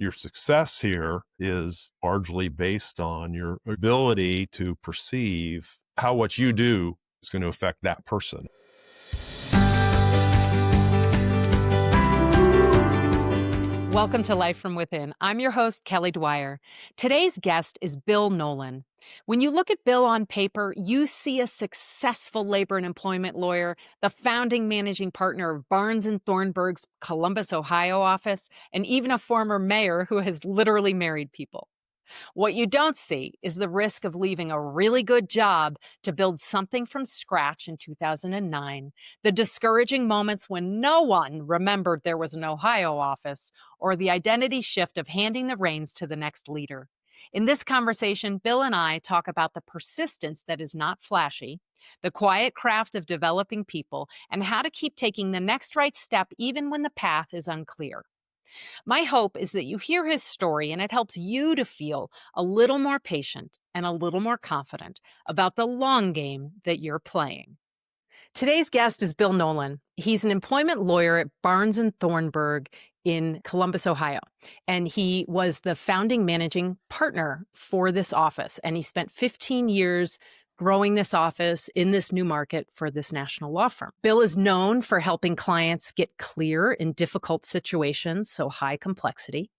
Your success here is largely based on your ability to perceive how what you do is going to affect that person. Welcome to Life from Within. I'm your host, Kelly Dwyer. Today's guest is Bill Nolan. When you look at Bill on paper, you see a successful labor and employment lawyer, the founding managing partner of Barnes and Thornburg's Columbus, Ohio office, and even a former mayor who has literally married people. What you don't see is the risk of leaving a really good job to build something from scratch in 2009, the discouraging moments when no one remembered there was an Ohio office, or the identity shift of handing the reins to the next leader. In this conversation, Bill and I talk about the persistence that is not flashy, the quiet craft of developing people, and how to keep taking the next right step even when the path is unclear. My hope is that you hear his story and it helps you to feel a little more patient and a little more confident about the long game that you're playing. Today's guest is Bill Nolan. He's an employment lawyer at Barnes and Thornburg in Columbus, Ohio. And he was the founding managing partner for this office. And he spent 15 years growing this office in this new market for this national law firm. Bill is known for helping clients get clear in difficult situations, so high complexity.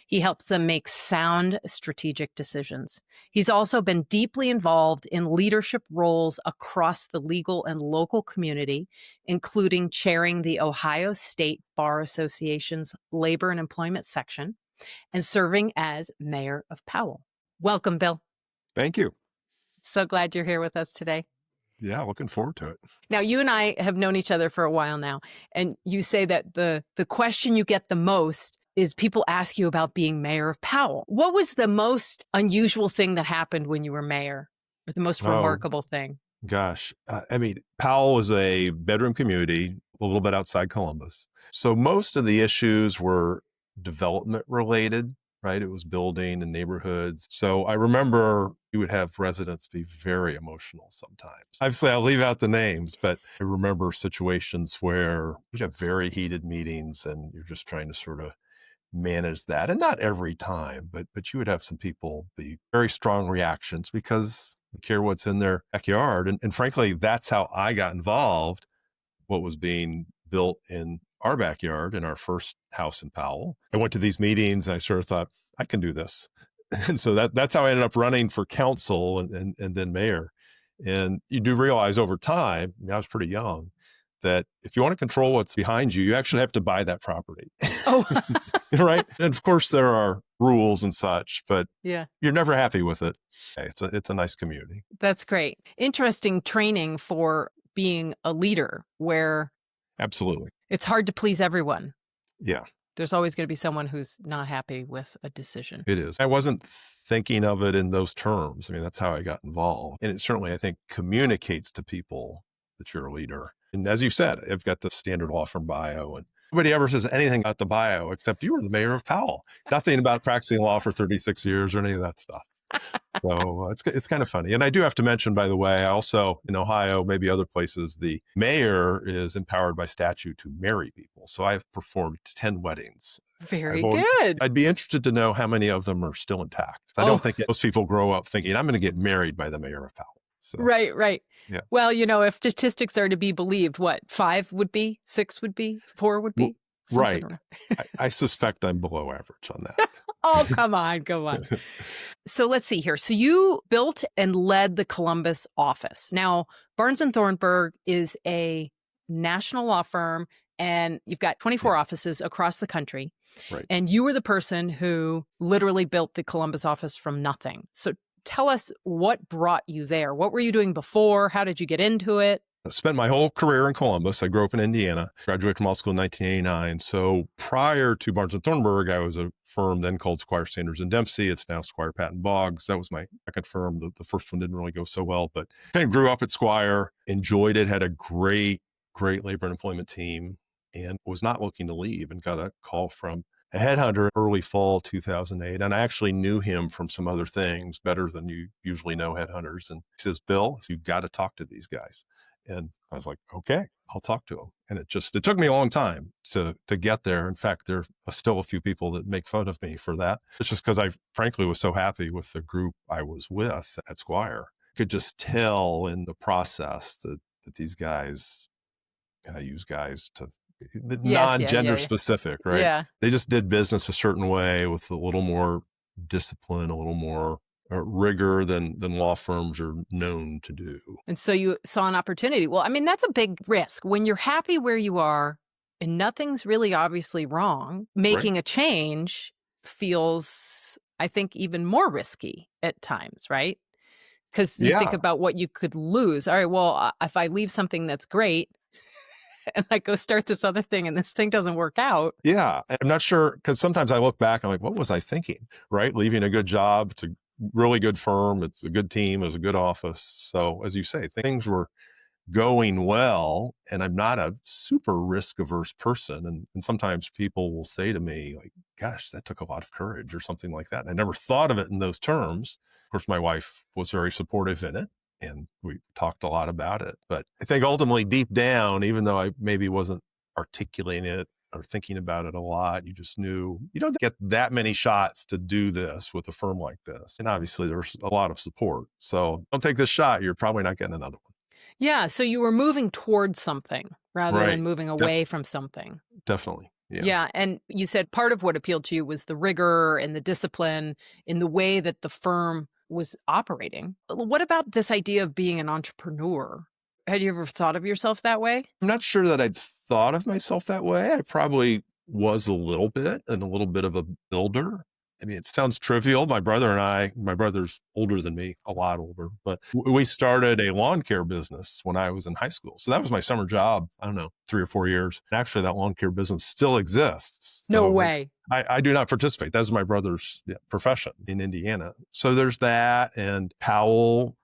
He helps them make sound strategic decisions. He's also been deeply involved in leadership roles across the legal and local community, including chairing the Ohio State Bar Association's Labor and Employment section and serving as Mayor of Powell. Welcome, Bill. Thank you. So glad you're here with us today. Yeah, looking forward to it. Now, you and I have known each other for a while now, and you say that the question you get the most is people ask you about being mayor of Powell. What was the most unusual thing that happened when you were mayor, or the most remarkable thing? Gosh, Powell was a bedroom community, a little bit outside Columbus. So most of the issues were development related, right? It was building and neighborhoods. So I remember you would have residents be very emotional sometimes. Obviously, I'll leave out the names, but I remember situations where you'd have very heated meetings and you're just trying to sort of manage that. And not every time, but you would have some people be very strong reactions because they care what's in their backyard. And frankly, that's how I got involved, what was being built in our backyard in our first house in Powell. I went to these meetings and I sort of thought, I can do this. And so that's how I ended up running for council and then mayor. And you do realize over time, I was pretty young, that if you want to control what's behind you, you actually have to buy that property. Oh, right. And of course there are rules and such, but yeah, you're never happy with it. It's a nice community. that's great. Interesting training for being a leader where Absolutely. it's hard to please everyone. Yeah, There's always going to be someone who's not happy with a decision. it is. I wasn't thinking of it in those terms. I mean, that's how I got involved. And it certainly, I think, communicates to people that you're a leader. And as you said, I've got the standard law firm bio, and nobody ever says anything about the bio except you were the mayor of Powell. Nothing about practicing law for 36 years or any of that stuff. So it's kind of funny. And I do have to mention, by the way, I also, in Ohio, maybe other places, the mayor is empowered by statute to marry people. So I've performed 10 weddings. Very good. I'd be interested to know how many of them are still intact. I don't think most people grow up thinking, I'm going to get married by the mayor of Powell. So, Right. yeah. Well, if statistics are to be believed, what, 5 would be, 6 would be, 4 would be? Right. Around. I suspect I'm below average on that. Oh, come on. So let's see here. So you built and led the Columbus office. Now, Barnes and Thornburg is a national law firm, and you've got 24 offices across the country. Right. And you were the person who literally built the Columbus office from nothing. So tell us what brought you there. What were you doing before? How did you get into it? I spent my whole career in Columbus. I grew up in Indiana, graduated from law school in 1989. So prior to Barnes and Thornburg, I was a firm then called Squire Sanders and Dempsey. It's now Squire Patton Boggs. That was my second firm. The first one didn't really go so well, but kind of grew up at Squire, enjoyed it, had a great labor and employment team, and was not looking to leave, and got a call from a headhunter early fall 2008. And I actually knew him from some other things better than you usually know headhunters. And he says, Bill, you've got to talk to these guys. And I was like, okay, I'll talk to them. And it took me a long time to get there. In fact, there are still a few people that make fun of me for that. It's just because I frankly was so happy with the group I was with at Squire. Could just tell in the process that these guys, and I use guys to Yes, yeah, non-gender yeah, yeah. specific, right? Yeah. They just did business a certain way with a little more discipline, a little more rigor than law firms are known to do. And so you saw an opportunity. Well, I mean, that's a big risk. When you're happy where you are and nothing's really obviously wrong, Right? making a change feels, I think, even more risky at times, right? Because you think Yeah. about what you could lose. All right, well, if I leave something that's great and I go start this other thing and this thing doesn't work out. Yeah. I'm not sure because sometimes I look back, I'm like, what was I thinking? Right? Leaving a good job. It's a really good firm. It's a good team. It was a good office. So as you say, things were going well, and I'm not a super risk averse person. And sometimes people will say to me, like, gosh, that took a lot of courage or something like that. And I never thought of it in those terms. Of course, my wife was very supportive in it, and we talked a lot about it. But I think ultimately, deep down, even though I maybe wasn't articulating it or thinking about it a lot, you just knew you don't get that many shots to do this with a firm like this. And obviously, there's a lot of support. So don't take this shot. You're probably not getting another one. Yeah, so you were moving towards something rather than Right. moving away from something. Definitely. Yeah. Yeah, and you said part of what appealed to you was the rigor and the discipline in the way that the firm was operating. What about this idea of being an entrepreneur? Had you ever thought of yourself that way? I'm not sure that I'd thought of myself that way. I probably was a little bit and a little bit of a builder. I mean, it sounds trivial. My brother's older than me, a lot older, but we started a lawn care business when I was in high school. So that was my summer job. I don't know, 3 or 4 years. And actually, that lawn care business still exists. No So way. I do not participate. That was my brother's profession in Indiana. So there's that. And Powell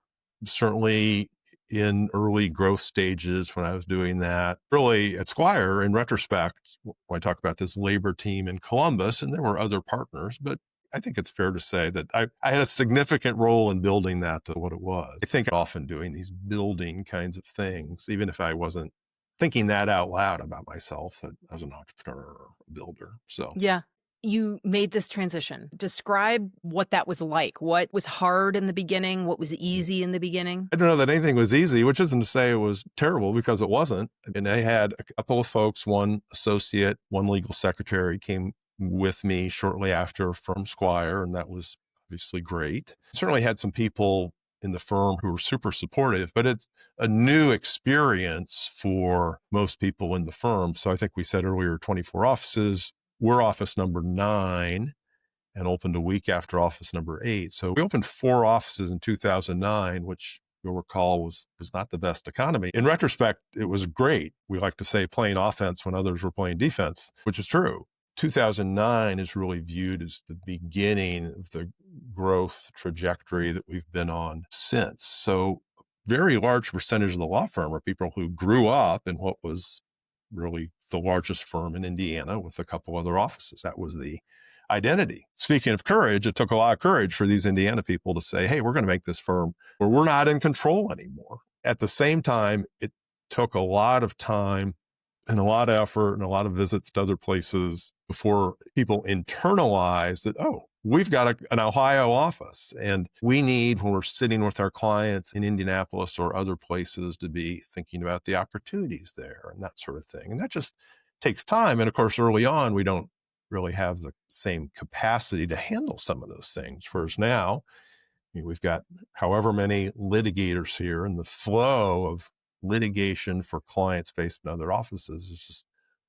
certainly in early growth stages when I was doing that. Really at Squire, in retrospect, when I talk about this labor team in Columbus, and there were other partners, but I think it's fair to say that I had a significant role in building that to what it was. I think often doing these building kinds of things, even if I wasn't thinking that out loud about myself, that I was an entrepreneur or a builder. So Yeah. You made this transition. Describe what that was like. What was hard in the beginning? What was easy in the beginning? I don't know that anything was easy, which isn't to say it was terrible because it wasn't. And I had a couple of folks, one associate, one legal secretary came with me shortly after from Squire, and that was obviously great. Certainly had some people in the firm who were super supportive, but it's a new experience for most people in the firm. So I think we said earlier, 24 offices. We're office number 9 and opened a week after office number 8. So we opened 4 offices in 2009, which you'll recall was not the best economy. In retrospect, it was great. We like to say playing offense when others were playing defense, which is true. 2009 is really viewed as the beginning of the growth trajectory that we've been on since. So very large percentage of the law firm are people who grew up in what was really the largest firm in Indiana with a couple other offices. That was the identity. Speaking of courage, it took a lot of courage for these Indiana people to say, hey, we're going to make this firm where we're not in control anymore. At the same time, it took a lot of time and a lot of effort and a lot of visits to other places before people internalize that, oh, we've got an Ohio office and we need, when we're sitting with our clients in Indianapolis or other places, to be thinking about the opportunities there and that sort of thing. And that just takes time. And of course, early on, we don't really have the same capacity to handle some of those things. Whereas now, we've got however many litigators here, and the flow of litigation for clients based in other offices is just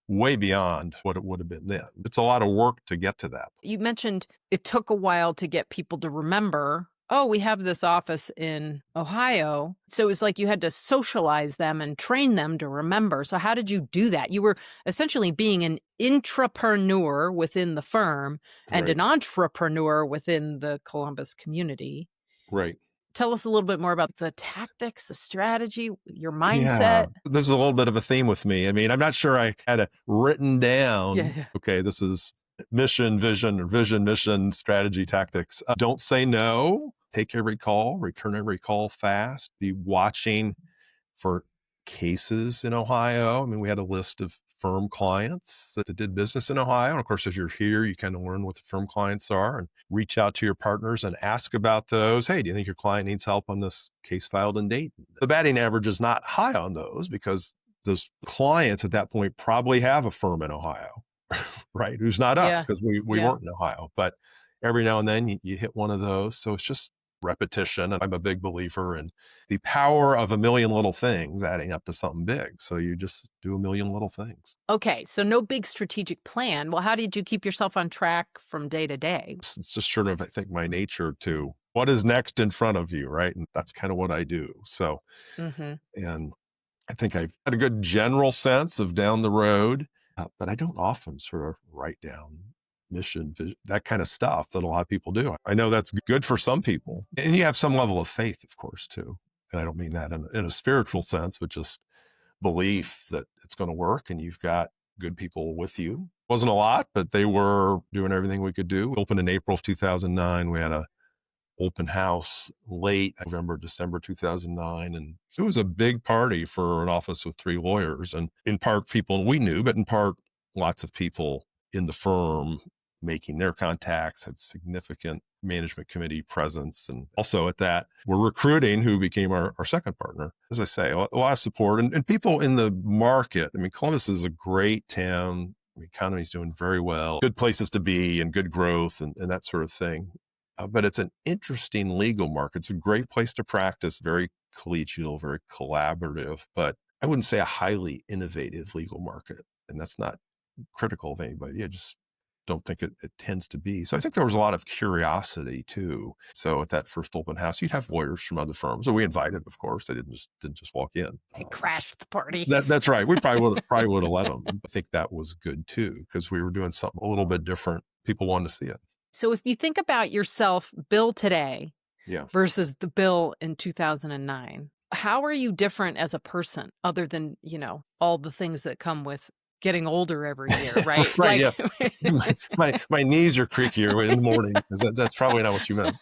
way beyond what it would have been then. It's a lot of work to get to that. You mentioned it took a while to get people to remember, oh, we have this office in Ohio. So it was like you had to socialize them and train them to remember. So how did you do that? You were essentially being an intrapreneur within the firm and Right. an entrepreneur within the Columbus community. Right. Tell us a little bit more about the tactics, the strategy, your Yeah. mindset. This is a little bit of a theme with me. I mean, I'm not sure I had it written down. Yeah. Okay, this is mission, vision, or vision, mission, strategy, tactics. Don't say no. Take every call, return every call fast. Be watching for cases in Ohio. I mean, we had a list of firm clients that did business in Ohio. And of course, as you're here, you kind of learn what the firm clients are and reach out to your partners and ask about those. Hey, do you think your client needs help on this case filed in Dayton? The batting average is not high on those because those clients at that point probably have a firm in Ohio, right? Who's not us Yeah. because we Yeah. weren't in Ohio. But every now and then you hit one of those. So it's just repetition. And I'm a big believer in the power of a million little things adding up to something big. So you just do a million little things. Okay, so no big strategic plan. Well, how did you keep yourself on track from day to day? It's just sort of, I think, my nature to what is next in front of you, right? And that's kind of what I do. So, Mhm. and I think I've had a good general sense of down the road, but I don't often sort of write down mission, vision, that kind of stuff that a lot of people do. I know that's good for some people. And you have some level of faith, of course, too. And I don't mean that in a spiritual sense, but just belief that it's going to work and you've got good people with you. Wasn't a lot, but they were doing everything we could do. We opened in April of 2009. We had a open house late November, December 2009. And it was a big party for an office with 3 lawyers, and in part people we knew, but in part lots of people in the firm making their contacts, had significant management committee presence. And also at that, we're recruiting who became our second partner. As I say, a lot of support and people in the market. I mean, Columbus is a great town. The economy's doing very well, good places to be and good growth and that sort of thing. But it's an interesting legal market. It's a great place to practice, very collegial, very collaborative, but I wouldn't say a highly innovative legal market. And that's not critical of anybody. I just don't think it tends to be. So I think there was a lot of curiosity too. So at that first open house, you'd have lawyers from other firms. So we invited, of course. They didn't just walk in. They crashed the party. That's right. We probably would have let them. I think that was good too, because we were doing something a little bit different. People wanted to see it. So if you think about yourself, Bill today Yeah. versus the Bill in 2009, how are you different as a person other than, all the things that come with getting older every year, right? Right. Yeah. my knees are creakier in the morning. That's probably not what you meant.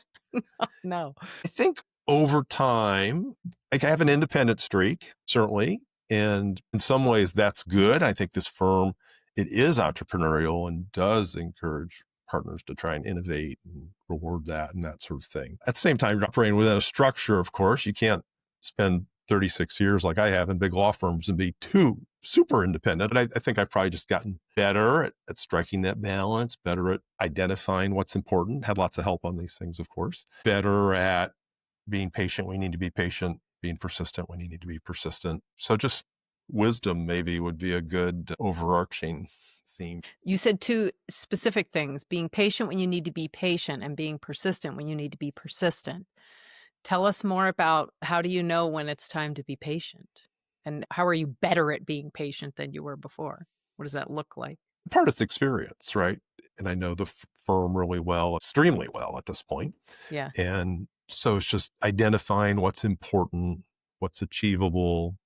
No. I think over time, like I have an independent streak, certainly. And in some ways that's good. I think this firm, it is entrepreneurial and does encourage partners to try and innovate and reward that and that sort of thing. At the same time, you're operating within a structure, of course. You can't spend 36 years like I have in big law firms and be too super independent. And I think I've probably just gotten better at striking that balance, better at identifying what's important, had lots of help on these things, of course, better at being patient. We need to be patient, being persistent when you need to be persistent. So just wisdom maybe would be a good overarching theme. You said 2 specific things, being patient when you need to be patient and being persistent when you need to be persistent. Tell us more about how do you know when it's time to be patient? And how are you better at being patient than you were before? What does that look like? Part of it's experience, right? And I know the firm really well, extremely well at this point. Yeah. And so it's just identifying what's important, what's achievable,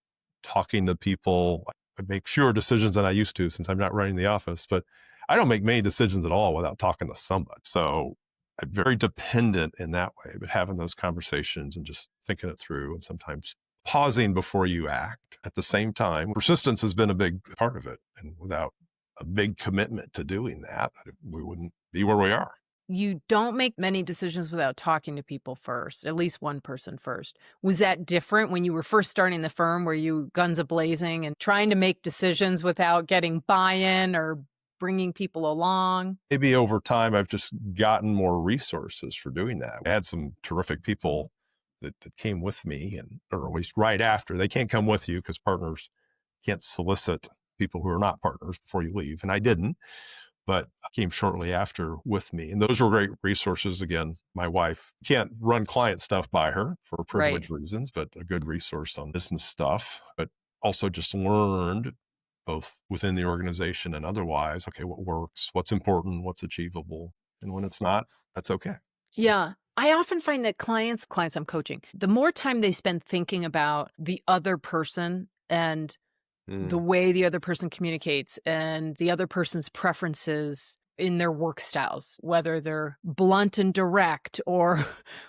talking to people. I make fewer decisions than I used to since I'm not running the office, but I don't make many decisions at all without talking to somebody. So I'm very dependent in that way, but having those conversations and just thinking it through and sometimes pausing before you act at the same time. Persistence has been a big part of it. And without a big commitment to doing that, we wouldn't be where we are. You don't make many decisions without talking to people first, at least one person first. Was that different when you were first starting the firm? Were you guns a-blazing and trying to make decisions without getting buy-in or bringing people along? Maybe over time, I've just gotten more resources for doing that. I had some terrific people that came with me, or at least right after. They can't come with you because partners can't solicit people who are not partners before you leave. And I didn't, but came shortly after with me. And those were great resources. Again, my wife can't run client stuff by her for privilege reasons, but a good resource on business stuff, but also just learned both within the organization and otherwise, okay, what works, what's important, what's achievable. And when it's not, that's okay. So, Yeah. I often find that clients I'm coaching, the more time they spend thinking about the other person and the way the other person communicates and the other person's preferences, in their work styles, whether they're blunt and direct or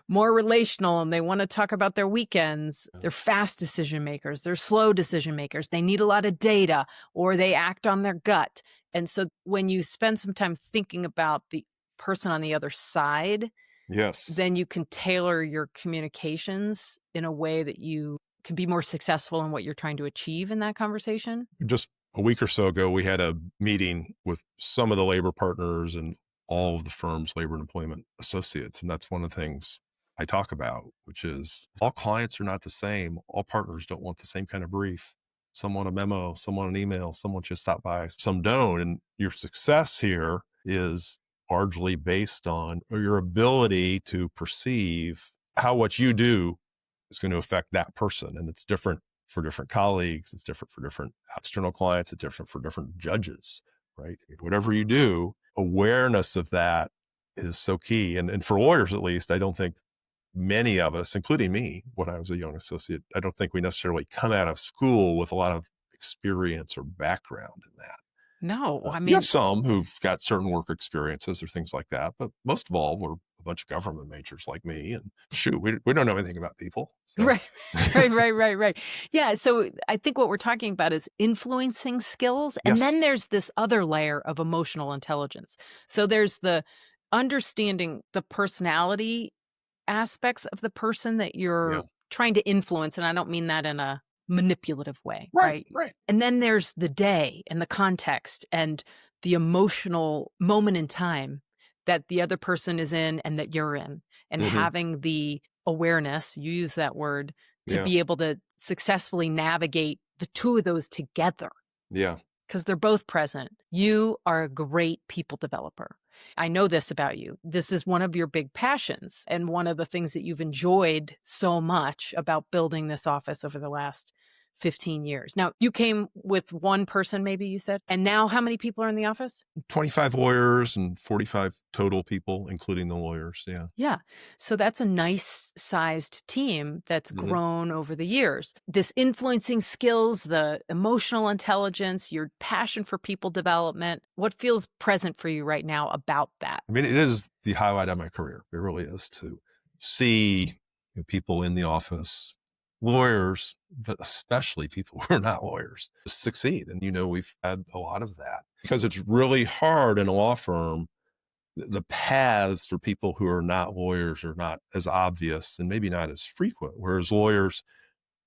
more relational and they want to talk about their weekends. They're fast decision makers, they're slow decision makers, they need a lot of data or they act on their gut. And so when you spend some time thinking about the person on the other side, Yes. then you can tailor your communications in a way that you can be more successful in what you're trying to achieve in that conversation. Just a week or so ago, we had a meeting with some of the labor partners and all of the firm's labor and employment associates. And that's one of the things I talk about, which is all clients are not the same. All partners don't want the same kind of brief. Some want a memo, some want an email, some want you to stop by, some don't. And your success here is largely based on your ability to perceive how what you do is going to affect that person. And it's different for different colleagues. It's different for different external clients. It's different for different judges, right? Whatever you do, awareness of that is so key. And for lawyers, at least, I don't think many of us, including me, when I was a young associate, I don't think we necessarily come out of school with a lot of experience or background in that. No, I You have mean, some who've got certain work experiences or things like that, but most of all, we're a bunch of government majors like me. And shoot, we don't know anything about people. So. right, right. Yeah. So I think what we're talking about is influencing skills. And Yes. then there's this other layer of emotional intelligence. So there's the understanding the personality aspects of the person that Yeah. you're trying to influence. And I don't mean that in a manipulative way, Right. right? Right. And then there's the day and the context and the emotional moment in time that the other person is in and that you're in, and Hmm. having the awareness, you use that word, to Yeah. be able to successfully navigate the two of those together Yeah. because they're both present. You are a great people developer. I know this about you. This is one of your big passions and one of the things that you've enjoyed so much about building this office over the last 15 years. Now, you came with one person, maybe you said, and now how many people are in the office? 25 lawyers and 45 total people, including the lawyers. Yeah. Yeah. So that's a nice sized team that's Hmm. grown over the years. This influencing skills, the emotional intelligence, your passion for people development, what feels present for you right now about that? I mean, it is the highlight of my career. It really is to see people in the office, lawyers, but especially people who are not lawyers, succeed. And, we've had a lot of that because it's really hard in a law firm. The paths for people who are not lawyers are not as obvious and maybe not as frequent. Whereas lawyers,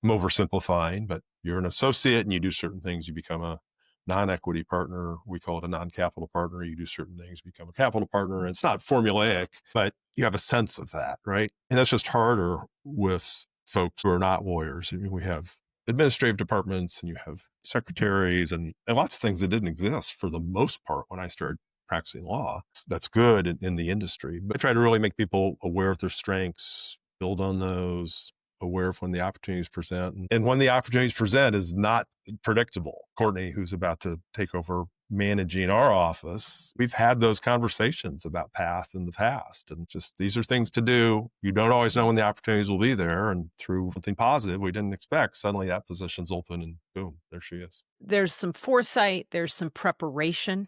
I'm oversimplifying, but you're an associate and you do certain things, you become a non-equity partner. We call it a non-capital partner. You do certain things, become a capital partner. And it's not formulaic, but you have a sense of that, right? And that's just harder with folks who are not lawyers. I mean, we have administrative departments and you have secretaries and lots of things that didn't exist for the most part when I started practicing law. That's good in the industry, but I try to really make people aware of their strengths, build on those, aware of when the opportunities present. And when the opportunities present is not predictable. Courtney, who's about to take over managing our office, we've had those conversations about path in the past. And just these are things to do. You don't always know when the opportunities will be there. And through something positive we didn't expect, suddenly that position's open and boom, there she is. There's some foresight, there's some preparation.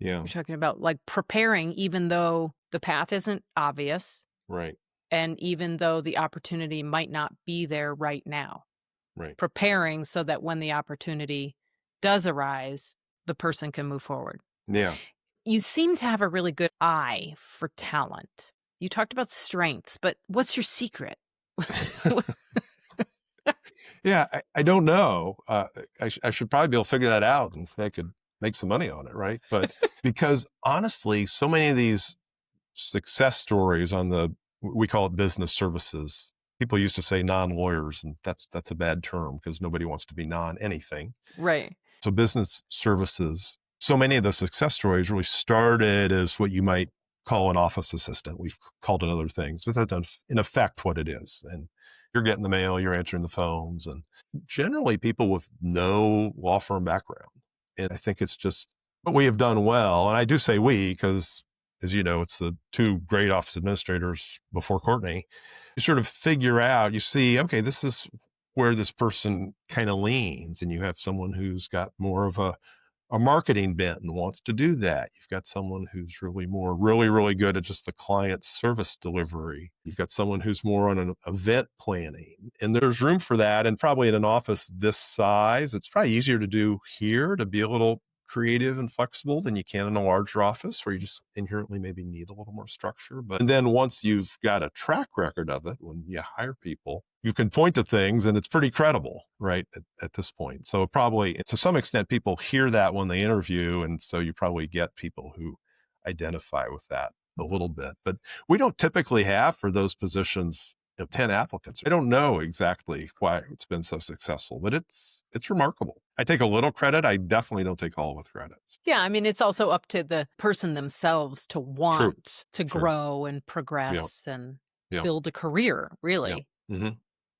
Yeah, You're talking about like preparing, even though the path isn't obvious. right, And even though the opportunity might not be there right now, right. preparing so that when the opportunity does arise, the person can move forward. Yeah. You seem to have a really good eye for talent. You talked about strengths, but what's your secret? Yeah, I don't know. I should probably be able to figure that out and I could make some money on it, right? But because honestly, so many of these success stories on we call it business services. People used to say non-lawyers, and that's a bad term because nobody wants to be non-anything. Right. So business services, so many of the success stories really started as what you might call an office assistant. We've called it other things, but that's in effect what it is. And you're getting the mail, you're answering the phones, and generally people with no law firm background. And I think it's just what we have done well. And I do say we, because as you know, it's the two great office administrators before Courtney. You sort of figure out, you see, okay, this is where this person kind of leans, and you have someone who's got more of a a marketing bent and wants to do that. You've got someone who's really good at just the client service delivery. You've got someone who's more on an event planning. And there's room for that. And probably in an office this size, it's probably easier to do here to be a little creative and flexible than you can in a larger office where you just inherently maybe need a little more structure. But and then once you've got a track record of it, when you hire people, you can point to things and it's pretty credible, right? At this point. So probably to some extent, people hear that when they interview. And so you probably get people who identify with that a little bit, but we don't typically have for those positions 10 applicants. I don't know exactly why it's been so successful, but it's remarkable. I take a little credit. I definitely don't take all with credits. Yeah, I mean, it's also up to the person themselves to want to True. grow and progress and build a career, really. Mm-hmm.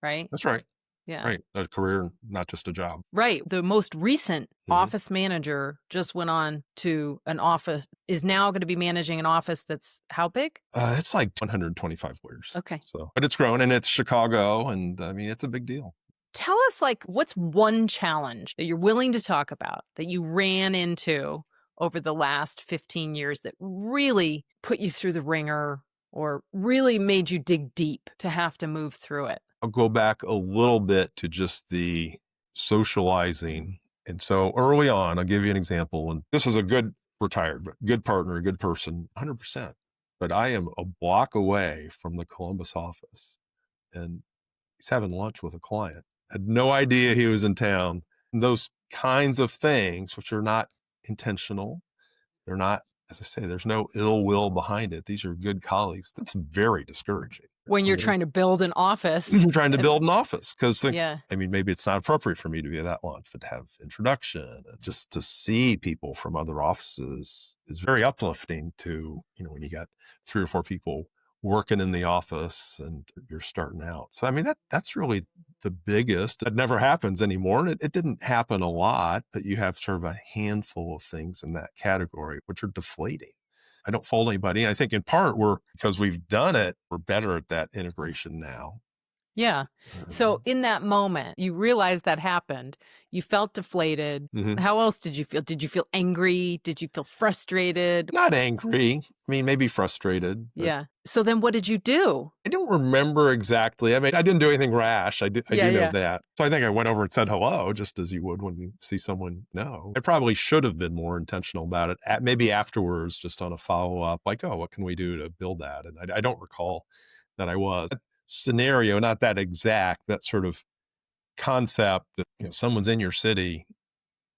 Right? That's right. Yeah. Right. A career, not just a job. Right. The most recent office manager just went on to an office, is now going to be managing an office that's how big? It's like 125 lawyers. Okay. So, but it's grown and it's Chicago. And I mean, it's a big deal. Tell us, like, what's one challenge that you're willing to talk about that you ran into over the last 15 years that really put you through the ringer or really made you dig deep to have to move through it? I'll go back a little bit to just the socializing. And so early on, I'll give you an example. And this is a good retired, good partner, a good person, 100%. But I am a block away from the Columbus office and he's having lunch with a client. Had no idea he was in town. And those kinds of things, which are not intentional, they're not, as I say, there's no ill will behind it. These are good colleagues. That's very discouraging. When you're trying to build an office. I'm trying to build an office because, Yeah. I mean, maybe it's not appropriate for me to be at that lunch, but to have introduction, just to see people from other offices is very uplifting to, when you got 3 or 4 people working in the office and you're starting out. So, I mean, that's really the biggest. It never happens anymore. And it didn't happen a lot, but you have sort of a handful of things in that category, which are deflating. I don't fault anybody. I think in part because we've done it, we're better at that integration now. Yeah. So in that moment, you realized that happened. You felt deflated. How else did you feel? Did you feel angry? Did you feel frustrated? Not angry. I mean, maybe frustrated. Yeah. So then what did you do? I don't remember exactly. I mean, I didn't do anything rash. I do know that. So I think I went over and said hello, just as you would when you see someone know. I probably should have been more intentional about it. Maybe afterwards, just on a follow-up, like, oh, what can we do to build that? And I don't recall that I was. That scenario, not that exact, that sort of concept that someone's in your city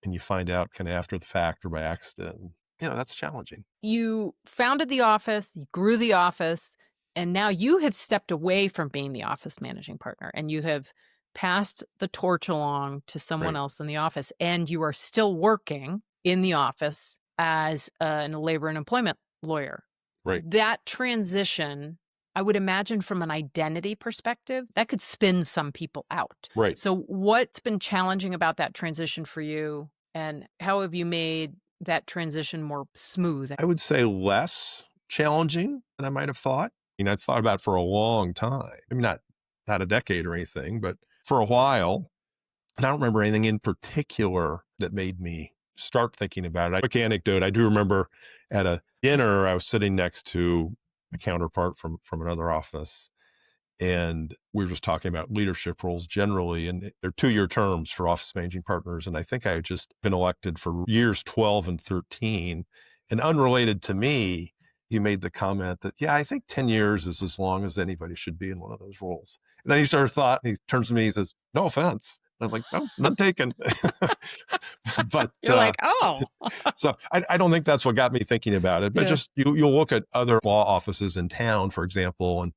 and you find out kind of after the fact or by accident. That's challenging. You founded the office, you grew the office, and now you have stepped away from being the office managing partner and you have passed the torch along to someone else in the office. And you are still working in the office as a labor and employment lawyer. Right. That transition, I would imagine from an identity perspective, that could spin some people out. Right. So what's been challenging about that transition for you and how have you made that transition more smooth? I would say less challenging than I might have thought. I've thought about it for a long time. I mean, not a decade or anything, but for a while. And I don't remember anything in particular that made me start thinking about it. Quick anecdote. I do remember at a dinner, I was sitting next to a counterpart from another office. And we were just talking about leadership roles generally, and they're 2-year terms for office managing partners. And I think I had just been elected for years 12 and 13. And unrelated to me, he made the comment that, yeah, I think 10 years is as long as anybody should be in one of those roles. And then he started thought, and he turns to me, he says, no offense. And I'm like, no, none taken. But you're like, oh. So I don't think that's what got me thinking about it. But just you'll look at other law offices in town, for example, and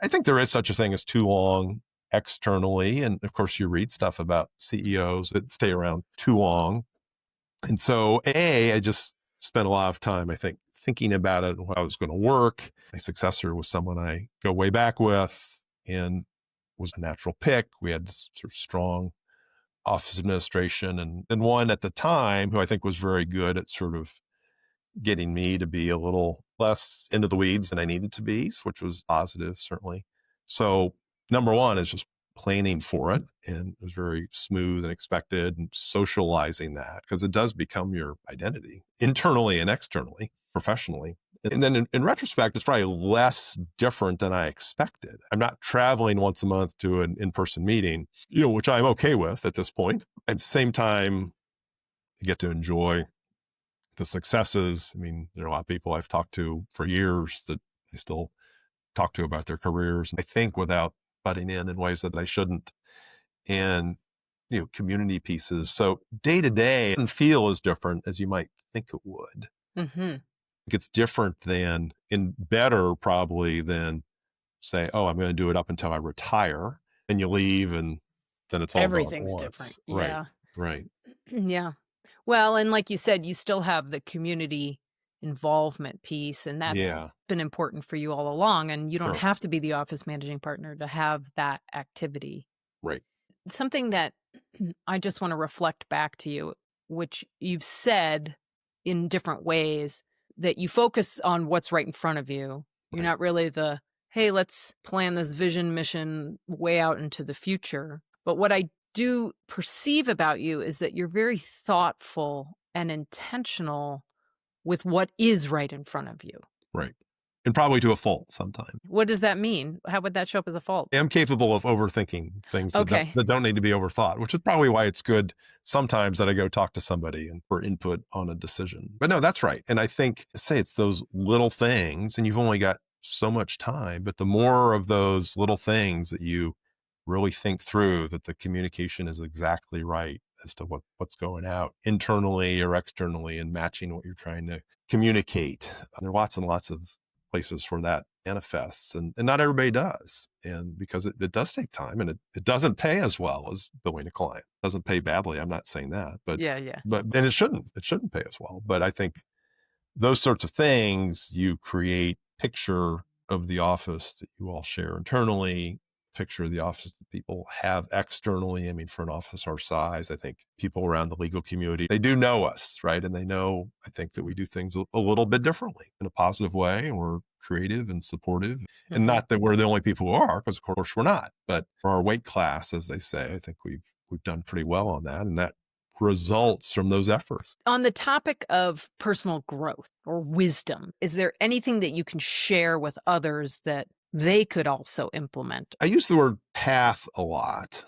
I think there is such a thing as too long externally. And of course, you read stuff about CEOs that stay around too long. And so, I just spent a lot of time, I think, thinking about it and how I was going to work. My successor was someone I go way back with and was a natural pick. We had this sort of strong office administration and one at the time who I think was very good at sort of getting me to be a little less into the weeds than I needed to be, which was positive, certainly. So number one is just planning for it, and it was very smooth and expected, and socializing that because it does become your identity internally and externally, professionally. And then in retrospect, it's probably less different than I expected. I'm not traveling once a month to an in-person meeting, which I'm okay with at this point. At the same time, you get to enjoy the successes. I mean, there are a lot of people I've talked to for years that I still talk to about their careers, I think, without butting in ways that I shouldn't. And, community pieces. So day to day doesn't feel as different as you might think it would. Mm-hmm. It's different than, and better probably than, say, oh, I'm going to do it up until I retire, and you leave and then it's all gone at Everything's different. once. Right. Yeah. Right. Yeah. Well, and like you said, you still have the community involvement piece, and that's Yeah. been important for you all along. And you don't Sure. have to be the office managing partner to have that activity. Right. Something that I just want to reflect back to you, which you've said in different ways, that you focus on what's right in front of you. You're Right. not really hey, let's plan this vision mission way out into the future. But what I do perceive about you is that you're very thoughtful and intentional with what is right in front of you. Right. And probably to a fault sometimes. What does that mean? How would that show up as a fault? I'm capable of overthinking things Okay. that don't need to be overthought, which is probably why it's good sometimes that I go talk to somebody and for input on a decision. But no, that's right. And I think, say, it's those little things, and you've only got so much time, but the more of those little things that you really think through, that the communication is exactly right as to what's going out internally or externally, and matching what you're trying to communicate. There are lots and lots of places where that manifests, and not everybody does. And because it does take time, and it doesn't pay as well as billing a client. It doesn't pay badly. I'm not saying that, but Yeah. and it shouldn't pay as well. But I think those sorts of things, you create picture of the office that you all share internally, picture of the office that people have externally. I mean, for an office our size, I think people around the legal community, they do know us, right? And they know, I think, that we do things a little bit differently in a positive way, and we're creative and supportive. Mm-hmm. And not that we're the only people who are, because of course we're not, but for our weight class, as they say, I think we've done pretty well on that. And that results from those efforts. On the topic of personal growth or wisdom, is there anything that you can share with others that they could also implement? I use the word path a lot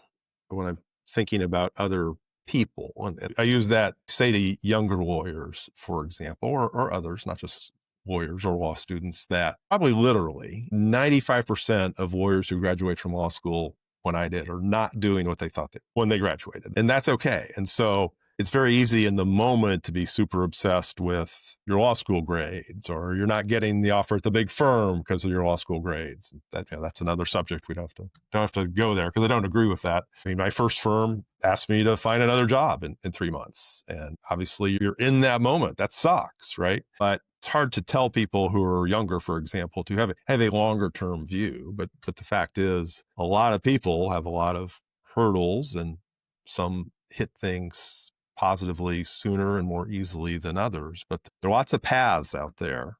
when I'm thinking about other people. And I use that, say, to younger lawyers, for example, or others, not just lawyers or law students, that probably literally 95% of lawyers who graduate from law school when I did are not doing what they thought when they graduated. And that's okay. And so it's very easy in the moment to be super obsessed with your law school grades, or you're not getting the offer at the big firm because of your law school grades. That's another subject. We don't have to go there, because I don't agree with that. I mean, my first firm asked me to find another job in 3 months. And obviously you're in that moment. That sucks, right? But it's hard to tell people who are younger, for example, to have a longer term view. But the fact is, a lot of people have a lot of hurdles, and some hit things positively sooner and more easily than others. But there are lots of paths out there,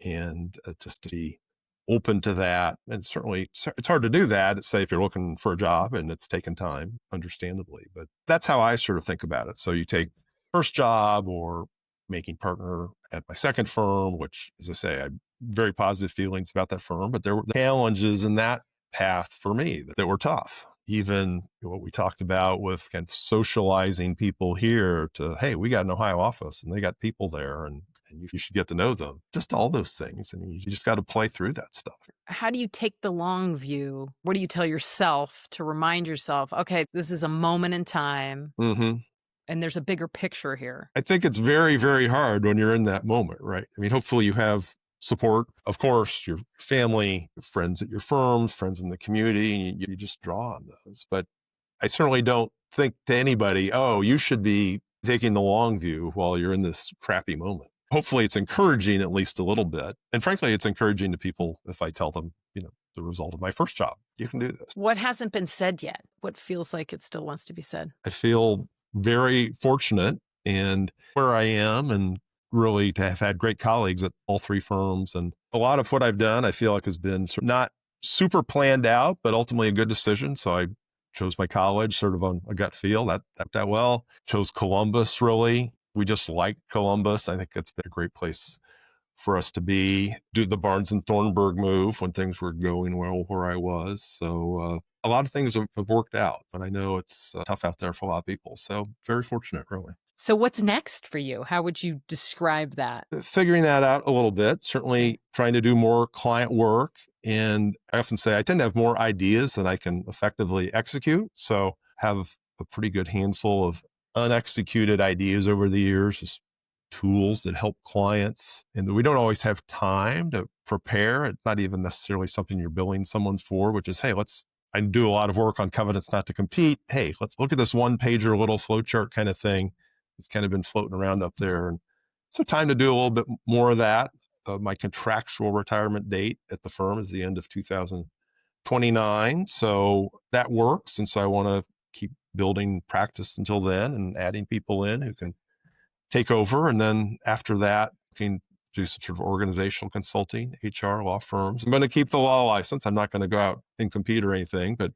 and just to be open to that. And certainly it's hard to do that, say, if you're looking for a job, and it's taken time, understandably. But that's how I sort of think about it. So you take first job, or making partner at my second firm, which, as I say, I have very positive feelings about that firm, but there were challenges in that path for me that were tough. Even what we talked about with kind of socializing people here to, hey, we got an Ohio office and they got people there, and you should get to know them. Just all those things. And you just got to play through that stuff. How do you take the long view? What do you tell yourself to remind yourself, okay, this is a moment in time, and there's a bigger picture here? I think it's very, very hard when you're in that moment, right? I mean, hopefully you have support, of course, your family, your friends at your firms, friends in the community, and you just draw on those. But I certainly don't think to anybody, oh, you should be taking the long view while you're in this crappy moment. Hopefully it's encouraging at least a little bit. And frankly, it's encouraging to people if I tell them, the result of my first job, you can do this. What hasn't been said yet? What feels like it still wants to be said? I feel very fortunate and where I am, and really to have had great colleagues at all three firms. And a lot of what I've done, I feel like, has been not super planned out, but ultimately a good decision. So I Chose my college sort of on a gut feel. That worked out well. Chose Columbus, really. We just like Columbus. I think it's been a great place for us to be. Do the Barnes and Thornburg move when things were going well where I was. So a lot of things have worked out, and I know it's tough out there for a lot of people. So very fortunate, really. So what's next for you? How would you describe that? Figuring that out a little bit, Yeah. certainly trying to do more client work. And I often say I tend to have more ideas than I can effectively execute. So have a pretty good handful of unexecuted ideas over the years, just tools that help clients. And we don't always have time to prepare. It's not even necessarily something you're billing someone for, which is, hey, I do a lot of work on covenants not to compete. Hey, let's look at this one pager little flowchart kind of thing. It's kind of been floating around up there. And so time to do a little bit more of that. My contractual retirement date at the firm is the end of 2029. So that works. And so I want to keep building practice until then and adding people in who can take over. And then after that, can do some sort of organizational consulting, HR, law firms. I'm going to keep the law license. I'm not going to go out and compete or anything, but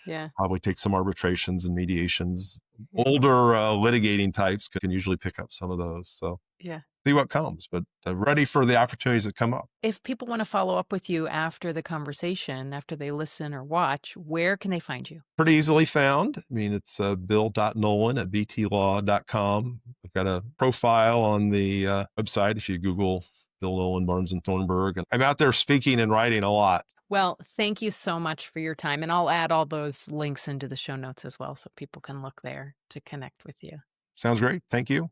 Yeah. probably take some arbitrations and mediations. Yeah. Older litigating types can usually pick up some of those. So Yeah. see what comes, but ready for the opportunities that come up. If people want to follow up with you after the conversation, after they listen or watch, where can they find you? Pretty easily found. I mean, it's bill.nolan at btlaw.com. I've got a profile on the website if you Google Bill Nolan, Barnes and Thornburg. And I'm out there speaking and writing a lot. Well, thank you so much for your time. And I'll add all those links into the show notes as well so people can look there to connect with you. Sounds great. Thank you.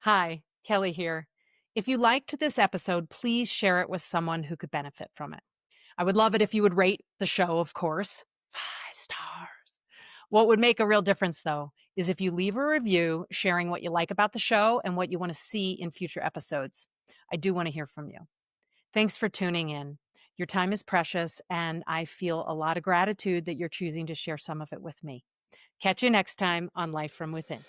Hi, Kelly here. If you liked this episode, please share it with someone who could benefit from it. I would love it if you would rate the show, of course. 5 stars. What would make a real difference, though, is if you leave a review sharing what you like about the show and what you want to see in future episodes. I do want to hear from you. Thanks for tuning in. Your time is precious, and I feel a lot of gratitude that you're choosing to share some of it with me. Catch you next time on Life from Within.